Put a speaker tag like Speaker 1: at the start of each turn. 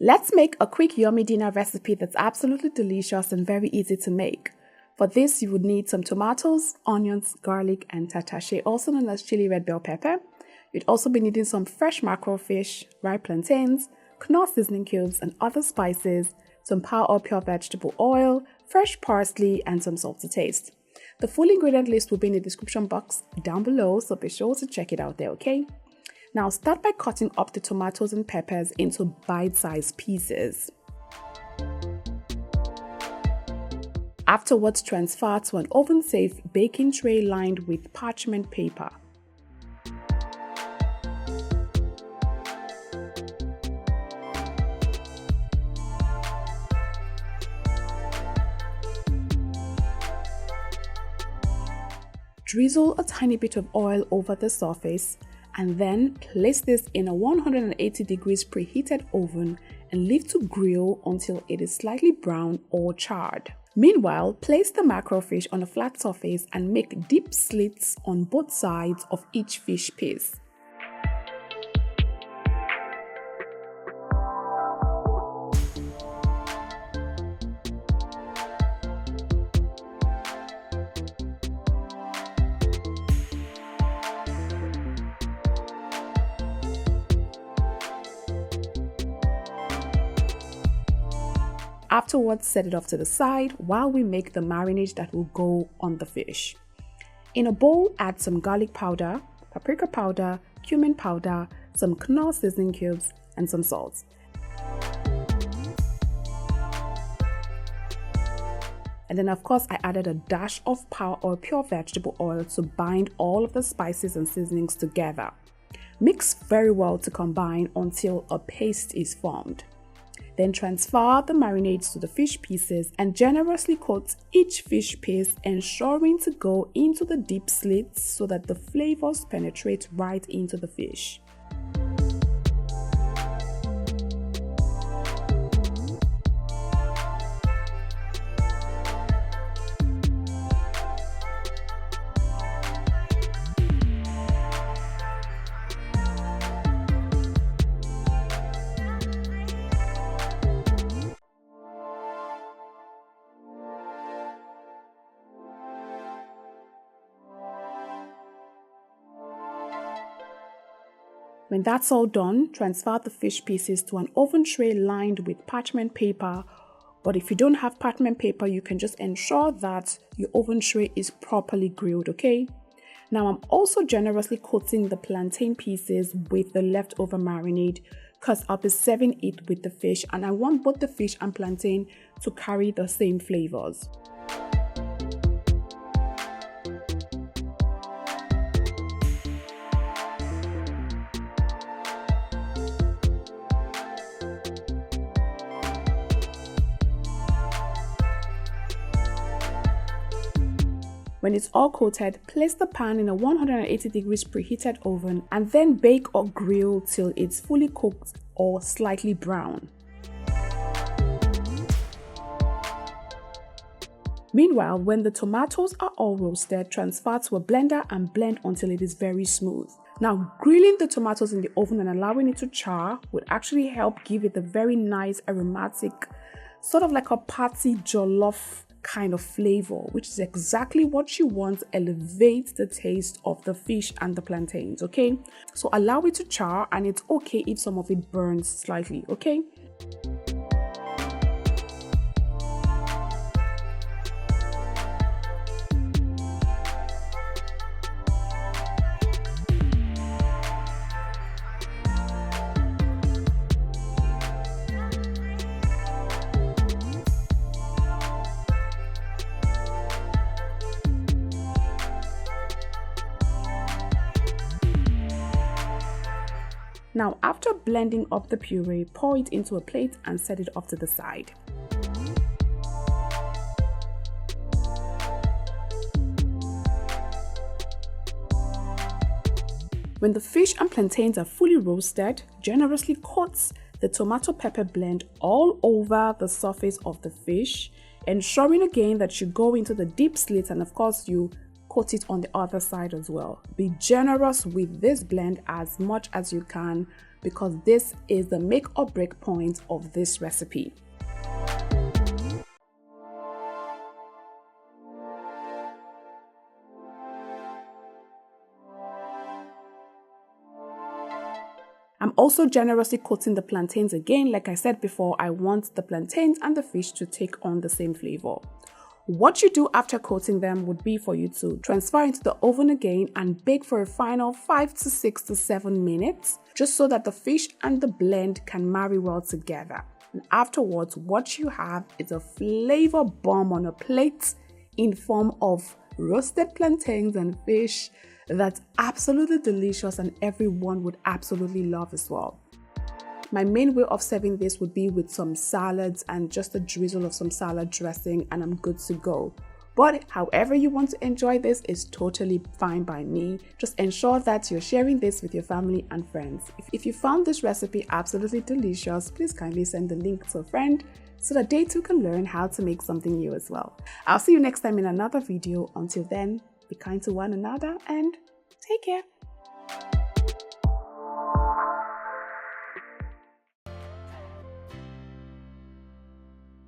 Speaker 1: Let's make a quick yummy dinner recipe that's absolutely delicious and very easy to make. For this, you would need some tomatoes, onions, garlic, and tatashe, also known as chili red bell pepper. You'd also be needing some fresh mackerel fish, ripe plantains, Knorr seasoning cubes and other spices, some power or pure vegetable oil, fresh parsley, and some salt to taste. The full ingredient list will be in the description box down below, so be sure to check it out there, okay? Now start by cutting up the tomatoes and peppers into bite-sized pieces. Afterwards, transfer to an oven-safe baking tray lined with parchment paper. Drizzle a tiny bit of oil over the surface and then place this in a 180 degrees preheated oven and leave to grill until it is slightly brown or charred. Meanwhile, place the mackerel fish on a flat surface and make deep slits on both sides of each fish piece. Afterwards, set it off to the side while we make the marinade that will go on the fish. In a bowl, add some garlic powder, paprika powder, cumin powder, some Knorr seasoning cubes, and some salt. And then of course, I added a dash of power or pure vegetable oil to bind all of the spices and seasonings together. Mix very well to combine until a paste is formed. Then transfer the marinades to the fish pieces and generously coat each fish piece, ensuring to go into the deep slits so that the flavors penetrate right into the fish. When that's all done, transfer the fish pieces to an oven tray lined with parchment paper. But if you don't have parchment paper, you can just ensure that your oven tray is properly grilled, okay? Now I'm also generously coating the plantain pieces with the leftover marinade because I'll be serving it with the fish and I want both the fish and plantain to carry the same flavors. When it's all coated, place the pan in a 180 degrees preheated oven and then bake or grill till it's fully cooked or slightly brown. Meanwhile, when the tomatoes are all roasted, transfer to a blender and blend until it is very smooth. Now, grilling the tomatoes in the oven and allowing it to char would actually help give it a very nice aromatic, sort of like a party jollof kind of flavor, which is exactly what you want to elevate the taste of the fish and the plantains, okay? So allow it to char and it's okay if some of it burns slightly, okay? Now, after blending up the puree, pour it into a plate and set it off to the side. When the fish and plantains are fully roasted, generously coat the tomato pepper blend all over the surface of the fish, ensuring again that you go into the deep slits and of course you coat it on the other side as well. Be generous with this blend as much as you can because this is the make or break point of this recipe. I'm also generously coating the plantains again. Like I said before, I want the plantains and the fish to take on the same flavor. What you do after coating them would be for you to transfer into the oven again and bake for a final 5 to 6 to 7 minutes, just so that the fish and the blend can marry well together. And afterwards, what you have is a flavor bomb on a plate in form of roasted plantains and fish that's absolutely delicious and everyone would absolutely love as well. My main way of serving this would be with some salads and just a drizzle of some salad dressing, and I'm good to go. But however you want to enjoy this is totally fine by me. Just ensure that you're sharing this with your family and friends. If you found this recipe absolutely delicious, please kindly send the link to a friend so that they too can learn how to make something new as well. I'll see you next time in another video. Until then, be kind to one another and take care.